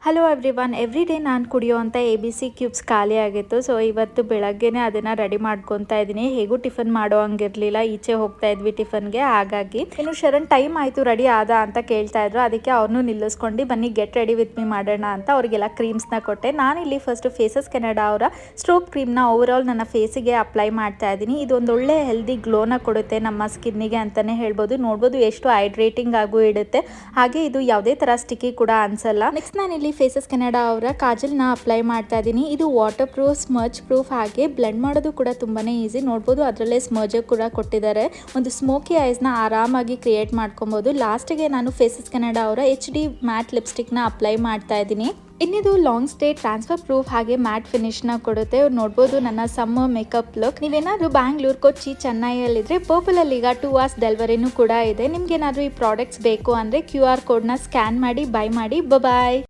Hello everyone, every day ನಾನು ಕುಡಿಯೋವಂಥ ABC cubes ಖಾಲಿ ಆಗಿತ್ತು. ಸೊ ಇವತ್ತು ಬೆಳಗ್ಗೆನೇ ಅದನ್ನು ರೆಡಿ ಮಾಡ್ಕೊತಾ ಇದ್ದೀನಿ. ಹೇಗೂ ಟಿಫನ್ ಮಾಡೋ ಹಂಗಿರಲಿಲ್ಲ, ಈಚೆ ಹೋಗ್ತಾ ಇದ್ವಿ ಟಿಫನ್ಗೆ. ಹಾಗಾಗಿ ಇನ್ನು ಶರಣ್ ಟೈಮ್ ಆಯಿತು ರೆಡಿ ಆದ ಅಂತ ಕೇಳ್ತಾ ಇದ್ರು. ಅದಕ್ಕೆ ಅವ್ರನ್ನೂ ನಿಲ್ಲಿಸ್ಕೊಂಡು ಬನ್ನಿ ಗೆಟ್ ರೆಡಿ ವಿತ್ ಮೀ ಮಾಡೋಣ ಅಂತ ಅವರಿಗೆಲ್ಲ ಕ್ರೀಮ್ಸ್ನ ಕೊಟ್ಟೆ. ನಾನಿಲ್ಲಿ ಫಸ್ಟ್ ಫೇಸಸ್ ಕೆನಡಾ ಅವರ ಸ್ಟ್ರೋಕ್ ಕ್ರೀಮ್ನ ಓವರಾಲ್ ನನ್ನ ಫೇಸಿಗೆ ಅಪ್ಲೈ ಮಾಡ್ತಾ ಇದ್ದೀನಿ. ಇದೊಂದು ಒಳ್ಳೆ ಹೆಲ್ದಿ ಗ್ಲೋನ ಕೊಡುತ್ತೆ ನಮ್ಮ ಸ್ಕಿನ್ನಿಗೆ ಅಂತಲೇ ಹೇಳ್ಬೋದು. ನೋಡ್ಬೋದು ಎಷ್ಟು ಹೈಡ್ರೇಟಿಂಗ್ ಆಗು ಇಡುತ್ತೆ. ಹಾಗೆ ಇದು ಯಾವುದೇ ಥರ ಸ್ಟಿಕ್ಕಿ ಕೂಡ ಅನ್ಸಲ್ಲ. ನೆಕ್ಸ್ಟ್ ನಾನಿಲ್ಲಿ ಫೇಸಸ್ ಕೆನಡಾ ಅವರ ಕಾಜಲ್ನ ಅಪ್ಲೈ ಮಾಡ್ತಾ ಇದ್ದೀನಿ. ಇದು ವಾಟರ್ ಪ್ರೂಫ್, ಸ್ಮರ್ಜ್ ಪ್ರೂಫ್, ಹಾಗೆ ಬ್ಲೆಂಡ್ ಮಾಡೋದು ಕೂಡ ತುಂಬಾನೇ ಈಸಿ. ನೋಡ್ಬೋದು ಅದರಲ್ಲೇ ಸ್ಮರ್ಜ್ ಕೂಡ ಕೊಟ್ಟಿದ್ದಾರೆ. ಒಂದು ಸ್ಮೋಕಿ ಐಸ್ನ ಆರಾಮಾಗಿ ಕ್ರಿಯೇಟ್ ಮಾಡ್ಕೊಬೋದು. ಲಾಸ್ಟಿಗೆ ನಾನು ಫೇಸಸ್ ಕೆನಡಾ ಅವರ HD ಮ್ಯಾಟ್ ಲಿಪ್ಸ್ಟಿಕ್ನ ಅಪ್ಲೈ ಮಾಡ್ತಾ ಇದ್ದೀನಿ. ಇನ್ನಿದು ಲಾಂಗ್ ಸ್ಟೇ, ಟ್ರಾನ್ಸ್ಫರ್ ಪ್ರೂಫ್, ಹಾಗೆ ಮ್ಯಾಟ್ ಫಿನಿಶ್ನ ಕೊಡುತ್ತೆ. ನೋಡ್ಬೋದು ನನ್ನ ಸಮ್ಮರ್ ಮೇಕಪ್ ಲುಕ್. ನೀವೇನಾದರೂ ಬ್ಯಾಂಗ್ಳೂರ್, ಕೊಚ್ಚಿ, ಚೆನ್ನೈಯಲ್ಲಿದ್ದರೆ ಪರ್ಪಲಲ್ಲಿ ಈಗ 2 hours ಡೆಲಿವರಿನೂ ಕೂಡ ಇದೆ. ನಿಮ್ಗೇನಾದರೂ ಈ ಪ್ರಾಡಕ್ಟ್ಸ್ ಬೇಕು ಅಂದರೆ QR ಕೋಡ್ನ ಸ್ಕ್ಯಾನ್ ಮಾಡಿ ಬೈ ಮಾಡಿ. ಬಾಯ್.